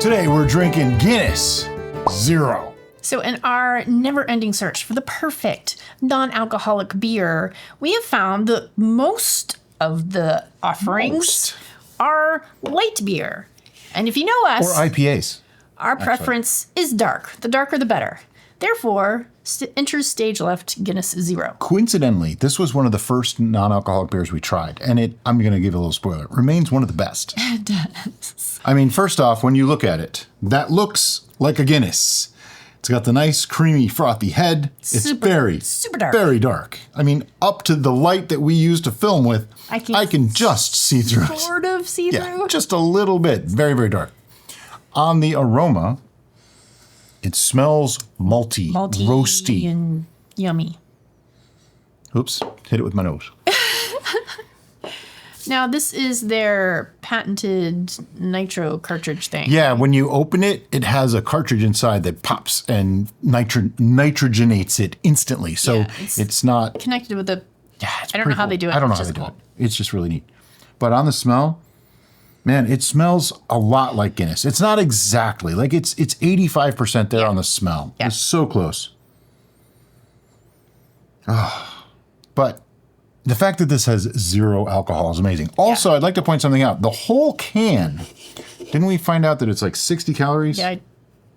Today we're drinking Guinness Zero. So in our never-ending search for the perfect non-alcoholic beer, we have found that most of the offerings are light beer. And if you know us, Or IPAs. our preference is dark. The darker the better. Therefore, enters stage left Guinness Zero. Coincidentally, this was one of the first non-alcoholic beers we tried, and I'm going to give a little spoiler, it remains one of the best. It does. I mean, first off, when you look at it, that looks like a Guinness. It's got the nice, creamy, frothy head. It's super dark. Very dark. I mean, up to the light that we use to film with, I can just see through it. Sort of see through? Yeah, just a little bit. Very, very dark. On the aroma, it smells malty, roasty. And yummy. Oops, hit it with my nose. Now, this is their patented nitro cartridge thing. Yeah, when you open it, it has a cartridge inside that pops and nitrogenates it instantly. So Yeah, it's not connected with a... Yeah, it's I don't know how cool. they do it. I don't know It's how they just do cool. it. It's just really neat. But on the smell, man, it smells a lot like Guinness. It's not exactly like it's 85% there on the smell. Yeah. It's so close. But the fact that this has zero alcohol is amazing. Also, I'd like to point something out. The whole can, didn't we find out that it's like 60 calories? Yeah,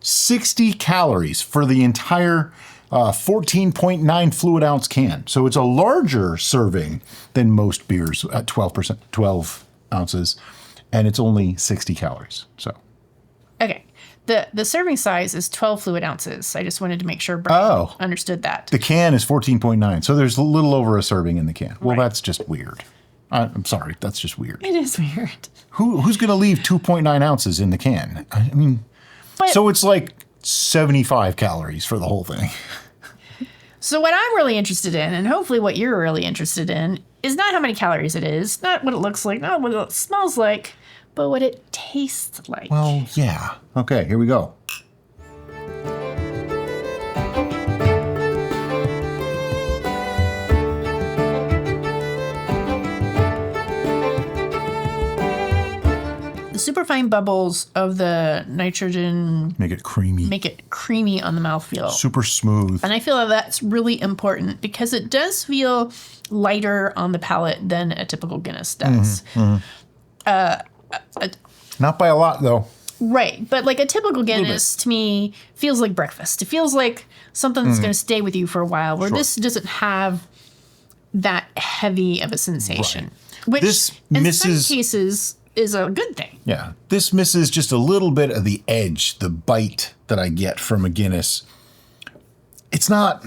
60 calories for the entire 14.9 fluid ounce can. So it's a larger serving than most beers at 12 ounces, and it's only 60 calories. So okay. The serving size is 12 fluid ounces. I just wanted to make sure Brian understood that. the can is 14.9. So there's a little over a serving in the can. Well, Right. that's just weird. I'm sorry, that's just weird. It is weird. Who's going to leave 2.9 ounces in the can? I mean, But, so it's like 75 calories for the whole thing. so what I'm really interested in, and hopefully what you're really interested in, is not how many calories it is, not what it looks like, not what it smells like, but what it tastes like. Well, yeah. Okay, here we go. The superfine bubbles of the nitrogen Make it creamy. make it creamy on the mouthfeel. Super smooth. And I feel that that's really important because it does feel lighter on the palate than a typical Guinness does. Not by a lot, though. Right. But like a typical Guinness to me feels like breakfast. It feels like something that's going to stay with you for a while, where this doesn't have that heavy of a sensation. Which This in misses- some cases is a good thing. Yeah. This misses just a little bit of the edge, the bite that I get from a Guinness. It's not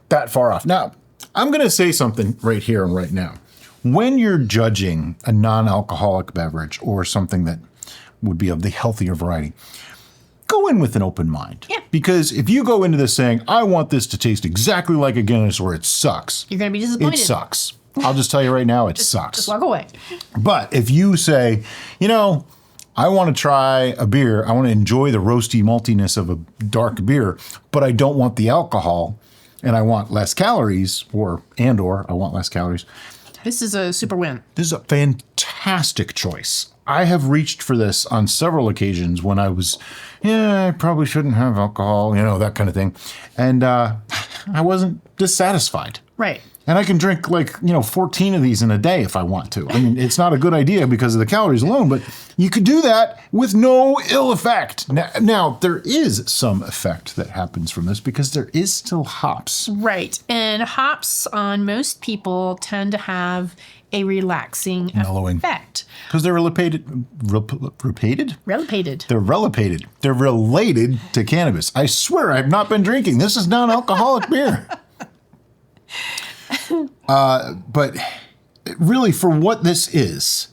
that far off. Now, I'm going to say something right here and right now. When you're judging a non-alcoholic beverage or something that would be of the healthier variety, go in with an open mind. Yeah. Because if you go into this saying, I want this to taste exactly like a Guinness or it sucks, You're going to be disappointed. it sucks. I'll just tell you right now, it sucks. Just walk away. But if you say, I want to try a beer, I want to enjoy the roasty maltiness of a dark beer, but I don't want the alcohol and I want less calories or I want less calories. This is a super win. This is a fantastic choice. I have reached for this on several occasions when I was, I probably shouldn't have alcohol, that kind of thing. And I wasn't dissatisfied. Right. And I can drink 14 of these in a day if I want to. I mean, it's not a good idea because of the calories alone, but you could do that with no ill effect. Now, there is some effect that happens from this because there is still hops. Right. And hops on most people tend to have a relaxing Mellowing. effect. Because they're related. Relapated. They're related. They're related to cannabis. I swear I've not been drinking. This is non-alcoholic beer. But really, for what this is,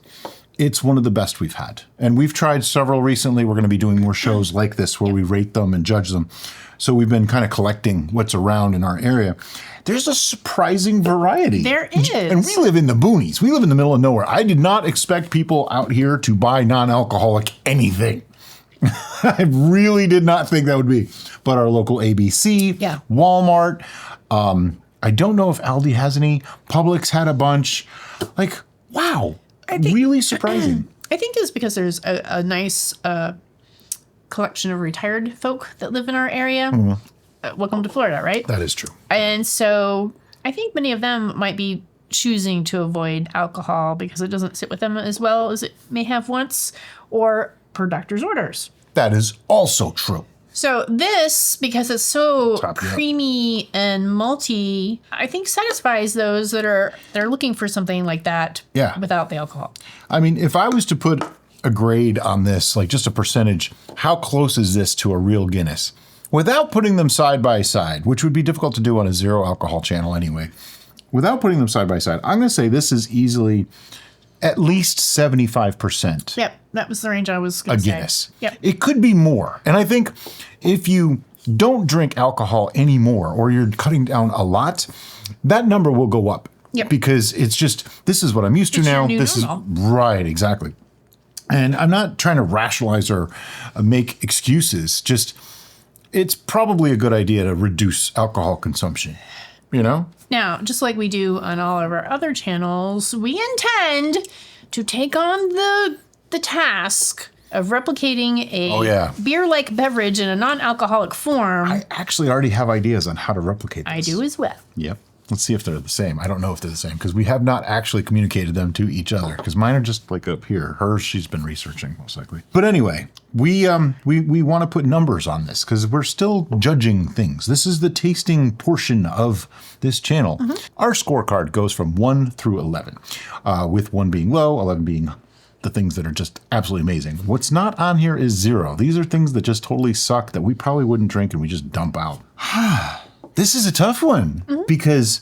it's one of the best we've had. And we've tried several recently. We're going to be doing more shows like this where we rate them and judge them. So we've been kind of collecting what's around in our area. There's a surprising variety. There is. And we live in the boonies. We live in the middle of nowhere. I did not expect people out here to buy non-alcoholic anything. I really did not think that would be. But our local ABC, Walmart, I don't know if Aldi has any. Publix had a bunch. Wow. Really surprising. I think it's because there's a nice collection of retired folk that live in our area. Welcome to Florida, right? That is true. And so I think many of them might be choosing to avoid alcohol because it doesn't sit with them as well as it may have once, or per doctor's orders. That is also true. So this, because it's so Top you up. creamy and malty, I think satisfies those they're looking for something like that Yeah. without the alcohol. I mean, if I was to put a grade on this, like just a percentage, how close is this to a real Guinness? Without putting them side by side, which would be difficult to do on a zero alcohol channel anyway. Without putting them side by side, I'm going to say this is easily at least 75%. Yep, that was the range I was A going to say. Guinness. Yep. It could be more. And I think if you don't drink alcohol anymore or you're cutting down a lot, that number will go up. Yep. Because it's just, this is what I'm used to It's your now. new This normal. is right, exactly. And I'm not trying to rationalize or make excuses. Just, it's probably a good idea to reduce alcohol consumption, you know? Now, just like we do on all of our other channels, we intend to take on the task of replicating a Oh, yeah. beer-like beverage in a non-alcoholic form. I actually already have ideas on how to replicate this. I do as well. Yep. Let's see if they're the same. I don't know if they're the same because we have not actually communicated them to each other because mine are just like up here. Hers, she's been researching most likely. But anyway, we want to put numbers on this because we're still judging things. This is the tasting portion of this channel. Our scorecard goes from 1 through 11, with 1 being low, 11 being the things that are just absolutely amazing. What's not on here is 0. These are things that just totally suck that we probably wouldn't drink and we just dump out. This is a tough one because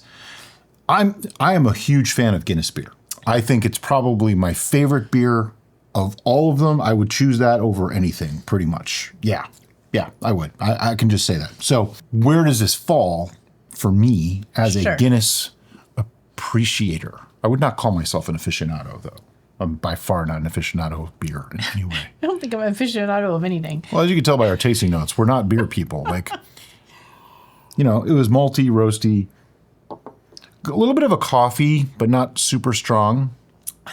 I am a huge fan of Guinness beer. I think it's probably my favorite beer of all of them. I would choose that over anything pretty much. Yeah, I would. I can just say that. So where does this fall for me as a Sure. Guinness appreciator? I would not call myself an aficionado though. I'm by far not an aficionado of beer in any way. I don't think I'm an aficionado of anything. Well, as you can tell by our tasting notes, we're not beer people. Like, you know, it was malty, roasty, a little bit of a coffee, but not super strong.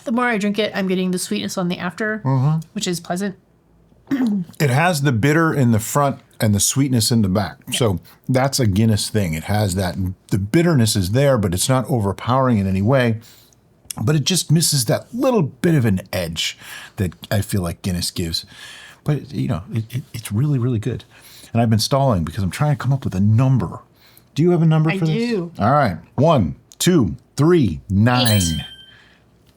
The more I drink it, I'm getting the sweetness on the after, which is pleasant. It has the bitter in the front and the sweetness in the back. So that's a Guinness thing. It has that. The bitterness is there, but it's not overpowering in any way. But it just misses that little bit of an edge that I feel like Guinness gives. But, you know, it's really, really good. And I've been stalling because I'm trying to come up with a number. Do you have a number for this? I do. All right. 1, 2, 3, 9. 8.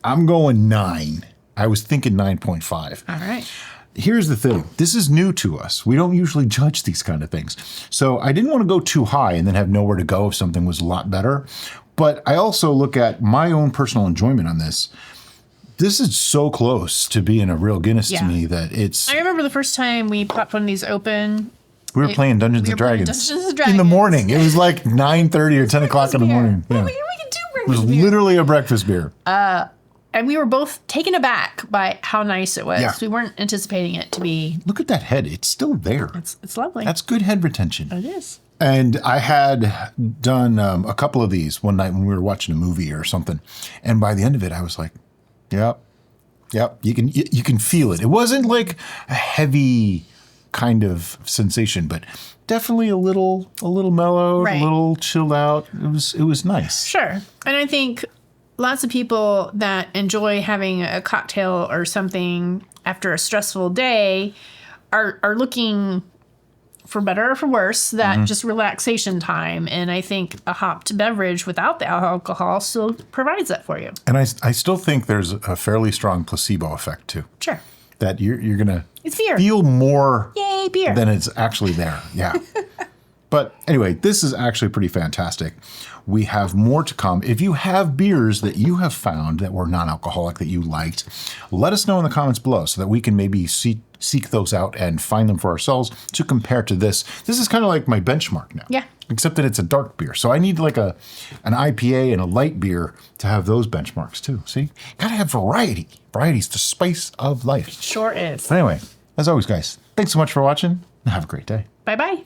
I'm going 9. I was thinking 9.5. All right. Here's the thing. This is new to us. We don't usually judge these kind of things. So I didn't want to go too high and then have nowhere to go if something was a lot better. But I also look at my own personal enjoyment on this. This is so close to being a real Guinness to Yeah. me that it's... I remember the first time we popped one of these open. We were playing Dungeons and Dragons. Dungeons and In the Dragons. morning. It was like 9:30 or 10 o'clock in the Beer. morning. Well, Yeah. we can do It was breakfast beer. literally a breakfast beer. And we were both taken aback by how nice it was. Yeah. We weren't anticipating it to be. Look at that head. It's still there. It's lovely. That's good head retention. It is. And I had done a couple of these one night when we were watching a movie or something. And by the end of it, I was like, yep. You can feel it. It wasn't like a heavy kind of sensation, but definitely a little mellowed, Right. a little chilled out. It was nice. Sure. And I think lots of people that enjoy having a cocktail or something after a stressful day are looking for better or for worse, that just relaxation time. And I think a hopped beverage without the alcohol still provides that for you. And I still think there's a fairly strong placebo effect too. Sure. That you're gonna It's beer. feel more Yay, beer. than it's actually there. Yeah. But anyway, this is actually pretty fantastic. We have more to come. If you have beers that you have found that were non-alcoholic that you liked, let us know in the comments below so that we can maybe seek those out and find them for ourselves to compare to this. This is kind of like my benchmark now. Yeah. Except that it's a dark beer. So I need like an IPA and a light beer to have those benchmarks too. See? Gotta have variety. Variety's the spice of life. Sure is. But anyway, as always, guys, thanks so much for watching and have a great day. Bye-bye.